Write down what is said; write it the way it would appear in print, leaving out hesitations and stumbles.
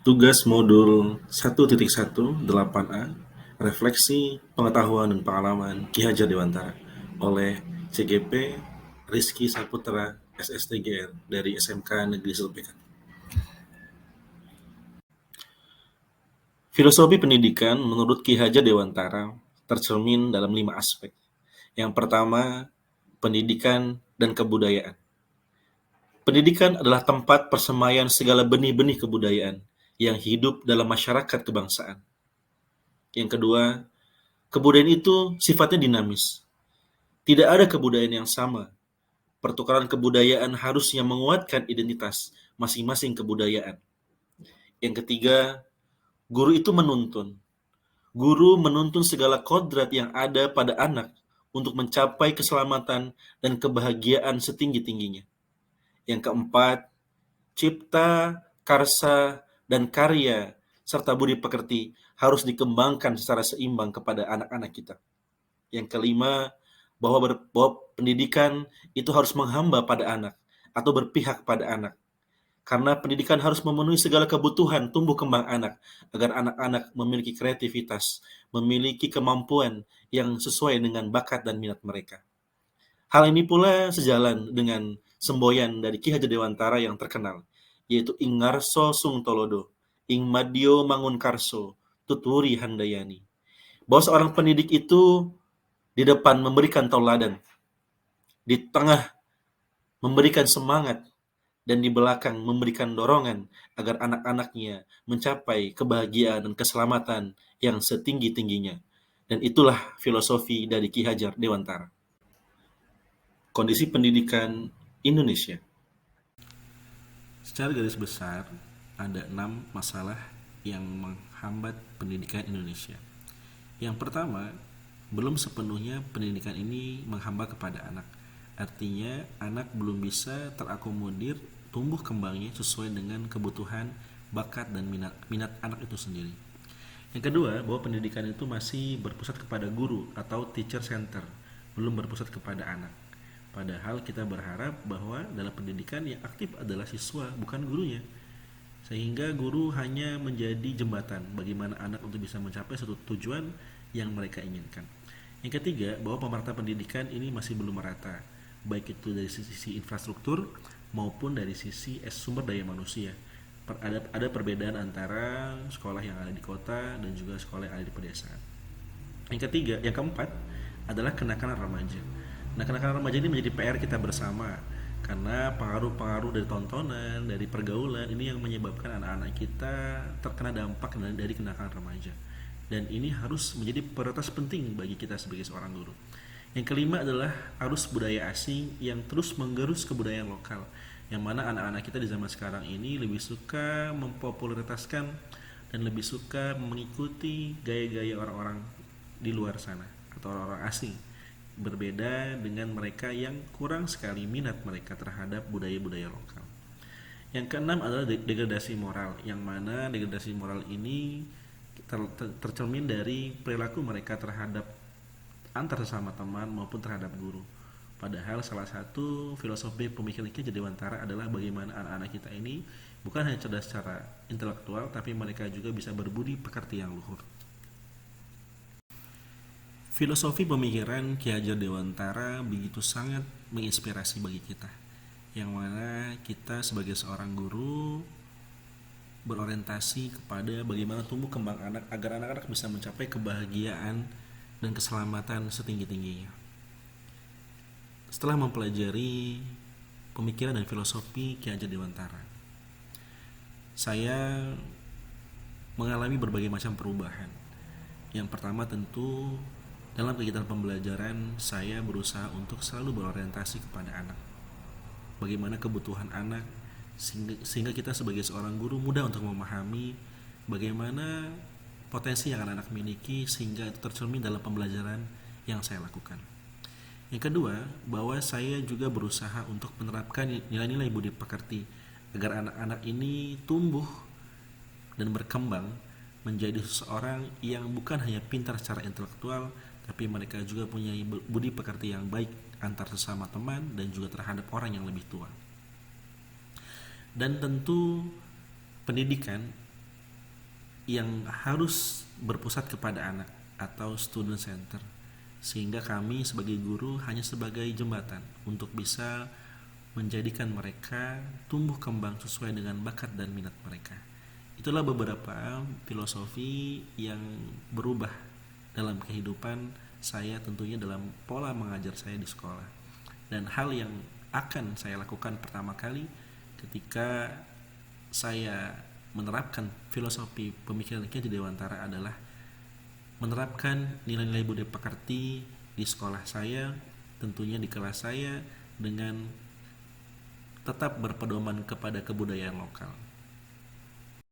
Tugas modul 1.1 8A Refleksi Pengetahuan dan Pengalaman Ki Hajar Dewantara oleh CGP Rizky Saputra SSTGR dari SMK Negeri Sulpekan. Filosofi pendidikan menurut Ki Hajar Dewantara tercermin dalam 5 aspek. Yang pertama, pendidikan dan kebudayaan. Pendidikan adalah tempat persemaian segala benih-benih kebudayaan yang hidup dalam masyarakat kebangsaan. Yang kedua, kebudayaan itu sifatnya dinamis. Tidak ada kebudayaan yang sama. Pertukaran kebudayaan harusnya menguatkan identitas masing-masing kebudayaan. Yang ketiga, guru itu menuntun. Guru menuntun segala kodrat yang ada pada anak untuk mencapai keselamatan dan kebahagiaan setinggi-tingginya. Yang keempat, cipta, karsa, dan karya serta budi pekerti harus dikembangkan secara seimbang kepada anak-anak kita. Yang kelima, bahwa pendidikan itu harus menghamba pada anak atau berpihak pada anak. Karena pendidikan harus memenuhi segala kebutuhan tumbuh kembang anak agar anak-anak memiliki kreativitas, memiliki kemampuan yang sesuai dengan bakat dan minat mereka. Hal ini pula sejalan dengan semboyan dari Ki Hajar Dewantara yang terkenal, yaitu Ing Ngarso Sung Tolodo, Ing Madyo Mangunkarso, Tuturi Handayani. Bahwa seorang pendidik itu di depan memberikan tauladan, di tengah memberikan semangat, dan di belakang memberikan dorongan agar anak-anaknya mencapai kebahagiaan dan keselamatan yang setinggi-tingginya. Dan itulah filosofi dari Ki Hajar Dewantara. Kondisi pendidikan Indonesia. Secara garis besar, ada 6 masalah yang menghambat pendidikan Indonesia. Yang pertama, belum sepenuhnya pendidikan ini menghamba kepada anak. Artinya, anak belum bisa terakomodir tumbuh kembangnya sesuai dengan kebutuhan, bakat, dan minat anak itu sendiri. Yang kedua, bahwa pendidikan itu masih berpusat kepada guru atau teacher center, belum berpusat kepada anak. Padahal kita berharap bahwa dalam pendidikan yang aktif adalah siswa, bukan gurunya. Sehingga guru hanya menjadi jembatan bagaimana anak untuk bisa mencapai suatu tujuan yang mereka inginkan. Yang ketiga, bahwa pemerintah pendidikan ini masih belum merata, baik itu dari sisi infrastruktur maupun dari sisi sumber daya manusia. Ada perbedaan antara sekolah yang ada di kota dan juga sekolah yang ada di pedesaan. Yang keempat adalah kenakalan remaja. Nah, kenakalan remaja ini menjadi PR kita bersama karena pengaruh-pengaruh dari tontonan, dari pergaulan ini yang menyebabkan anak-anak kita terkena dampak dari kenakalan remaja. Dan ini harus menjadi prioritas penting bagi kita sebagai seorang guru. Yang kelima adalah arus budaya asing yang terus menggerus kebudayaan lokal, yang mana anak-anak kita di zaman sekarang ini lebih suka mempopularitaskan dan lebih suka mengikuti gaya-gaya orang-orang di luar sana atau orang-orang asing, berbeda dengan mereka yang kurang sekali minat mereka terhadap budaya-budaya lokal. Yang keenam adalah degradasi moral, yang mana degradasi moral ini tercermin dari perilaku mereka terhadap antar sesama teman maupun terhadap guru. Padahal salah satu filosofi pemikiran Ki Hajar Dewantara adalah bagaimana anak-anak kita ini bukan hanya cerdas secara intelektual, tapi mereka juga bisa berbudi pekerti yang luhur. Filosofi pemikiran Ki Hajar Dewantara begitu sangat menginspirasi bagi kita, yang mana kita sebagai seorang guru berorientasi kepada bagaimana tumbuh kembang anak agar anak-anak bisa mencapai kebahagiaan dan keselamatan setinggi-tingginya. Setelah mempelajari pemikiran dan filosofi Ki Hajar Dewantara, saya mengalami berbagai macam perubahan. Yang pertama tentu dalam kegiatan pembelajaran saya berusaha untuk selalu berorientasi kepada anak. Bagaimana kebutuhan anak sehingga kita sebagai seorang guru mudah untuk memahami bagaimana potensi yang anak-anak miliki sehingga itu tercermin dalam pembelajaran yang saya lakukan. Yang kedua, bahwa saya juga berusaha untuk menerapkan nilai-nilai budi pekerti agar anak-anak ini tumbuh dan berkembang menjadi seseorang yang bukan hanya pintar secara intelektual, tapi mereka juga punya budi pekerti yang baik antar sesama teman dan juga terhadap orang yang lebih tua. Dan tentu pendidikan yang harus berpusat kepada anak atau student center, sehingga kami sebagai guru hanya sebagai jembatan untuk bisa menjadikan mereka tumbuh kembang sesuai dengan bakat dan minat mereka. Itulah beberapa filosofi yang berubah dalam kehidupan saya, tentunya dalam pola mengajar saya di sekolah. Dan hal yang akan saya lakukan pertama kali ketika saya menerapkan filosofi pemikiran Ki Dewantara adalah menerapkan nilai-nilai budaya pekerti di sekolah saya, tentunya di kelas saya, dengan tetap berpedoman kepada kebudayaan lokal.